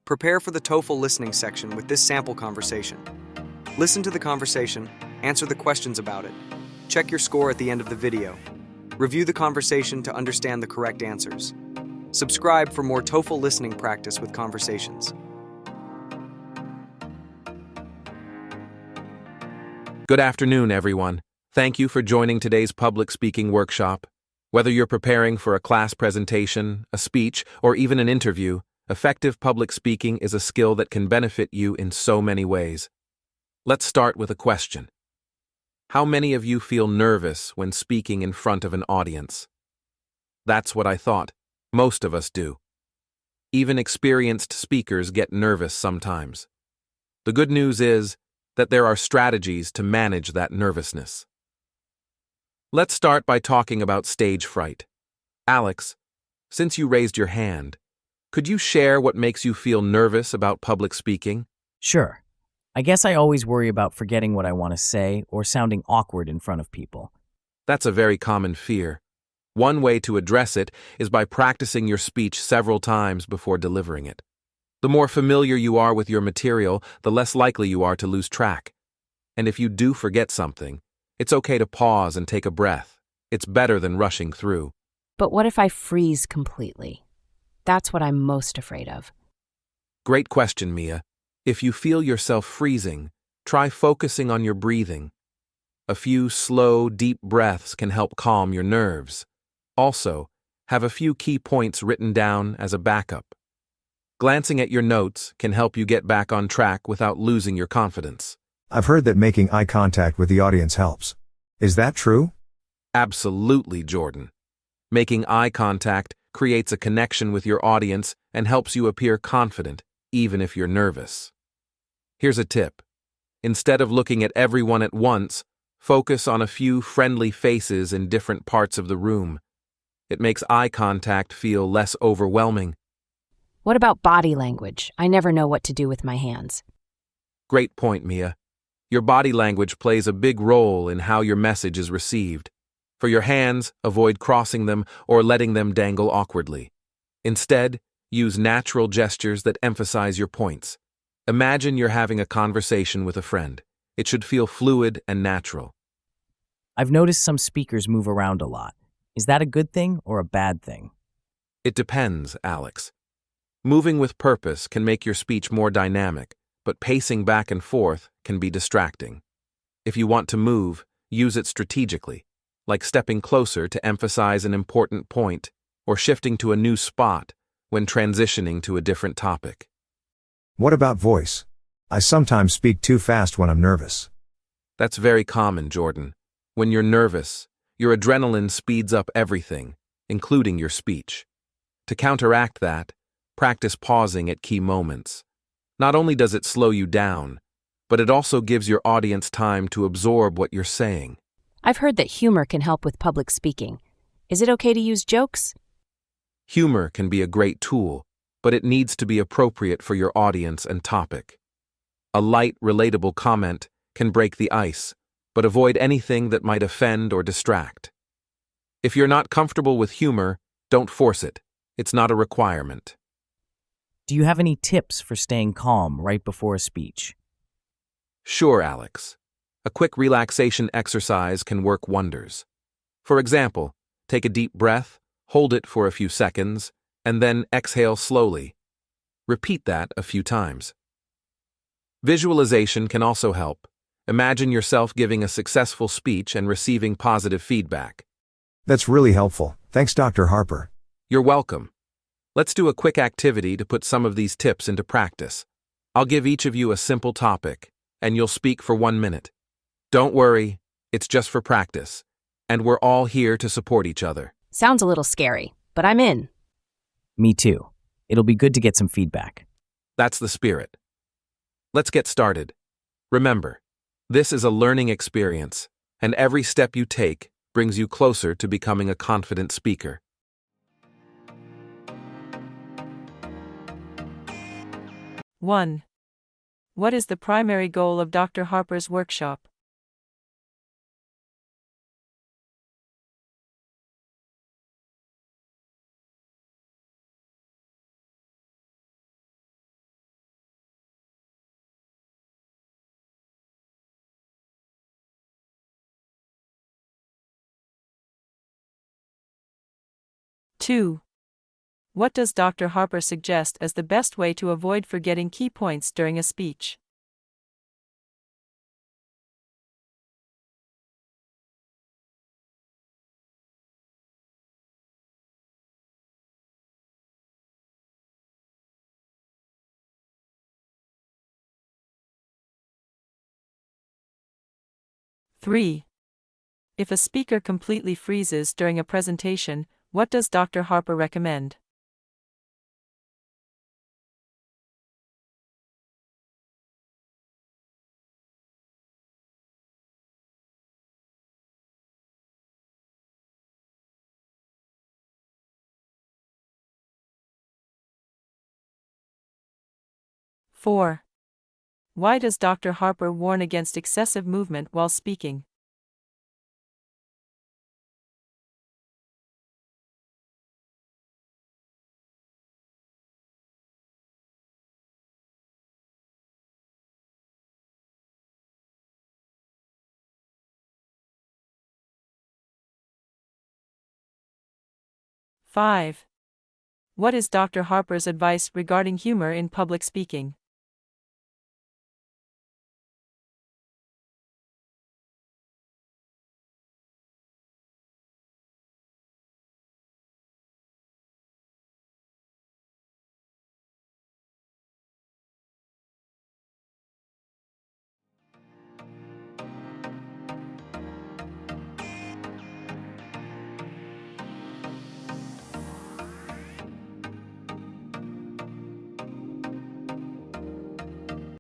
Prepare for the TOEFL listening section with this sample conversation. Listen to the conversation, answer the questions about it. Check your score at the end of the video. Review the conversation to understand the correct answers. Subscribe for more TOEFL listening practice with conversations. Good afternoon, everyone. Thank you for joining today's public speaking workshop. Whether you're preparing for a class presentation, a speech, or even an interview, effective public speaking is a skill that can benefit you in so many ways. Let's start with a question. How many of you feel nervous when speaking in front of an audience? That's what I thought. Most of us do. Even experienced speakers get nervous sometimes. The good news is that there are strategies to manage that nervousness. Let's start by talking about stage fright. Alex, since you raised your hand, could you share what makes you feel nervous about public speaking? Sure. I guess I always worry about forgetting what I want to say or sounding awkward in front of people. That's a very common fear. One way to address it is by practicing your speech several times before delivering it. The more familiar you are with your material, the less likely you are to lose track. And if you do forget something, it's okay to pause and take a breath. It's better than rushing through. But what if I freeze completely? That's what I'm most afraid of. Great question, Mia. If you feel yourself freezing, try focusing on your breathing. A few slow, deep breaths can help calm your nerves. Also, have a few key points written down as a backup. Glancing at your notes can help you get back on track without losing your confidence. I've heard that making eye contact with the audience helps. Is that true? Absolutely, Jordan. Making eye contact creates a connection with your audience and helps you appear confident, even if you're nervous. Here's a tip. Instead of looking at everyone at once, focus on a few friendly faces in different parts of the room. It makes eye contact feel less overwhelming. What about body language? I never know what to do with my hands. Great point, Mia. Your body language plays a big role in how your message is received. For your hands, avoid crossing them or letting them dangle awkwardly. Instead, use natural gestures that emphasize your points. Imagine you're having a conversation with a friend. It should feel fluid and natural. I've noticed some speakers move around a lot. Is that a good thing or a bad thing? It depends, Alex. Moving with purpose can make your speech more dynamic, but pacing back and forth can be distracting. If you want to move, use it strategically, like stepping closer to emphasize an important point or shifting to a new spot when transitioning to a different topic. What about voice? I sometimes speak too fast when I'm nervous. That's very common, Jordan. When you're nervous, your adrenaline speeds up everything, including your speech. To counteract that, practice pausing at key moments. Not only does it slow you down, but it also gives your audience time to absorb what you're saying. I've heard that humor can help with public speaking. Is it okay to use jokes? Humor can be a great tool, but it needs to be appropriate for your audience and topic. A light, relatable comment can break the ice, but avoid anything that might offend or distract. If you're not comfortable with humor, don't force it. It's not a requirement. Do you have any tips for staying calm right before a speech? Sure, Alex. A quick relaxation exercise can work wonders. For example, take a deep breath, hold it for a few seconds, and then exhale slowly. Repeat that a few times. Visualization can also help. Imagine yourself giving a successful speech and receiving positive feedback. That's really helpful. Thanks, Dr. Harper. You're welcome. Let's do a quick activity to put some of these tips into practice. I'll give each of you a simple topic, and you'll speak for 1 minute. Don't worry, it's just for practice, and we're all here to support each other. Sounds a little scary, but I'm in. Me too. It'll be good to get some feedback. That's the spirit. Let's get started. Remember, this is a learning experience, and every step you take brings you closer to becoming a confident speaker. One. What is the primary goal of Dr. Harper's workshop? 2. What does Dr. Harper suggest as the best way to avoid forgetting key points during a speech? Three. If a speaker completely freezes during a presentation, what does Dr. Harper recommend? Four. Why does Dr. Harper warn against excessive movement while speaking? Five. What is Dr. Harper's advice regarding humor in public speaking?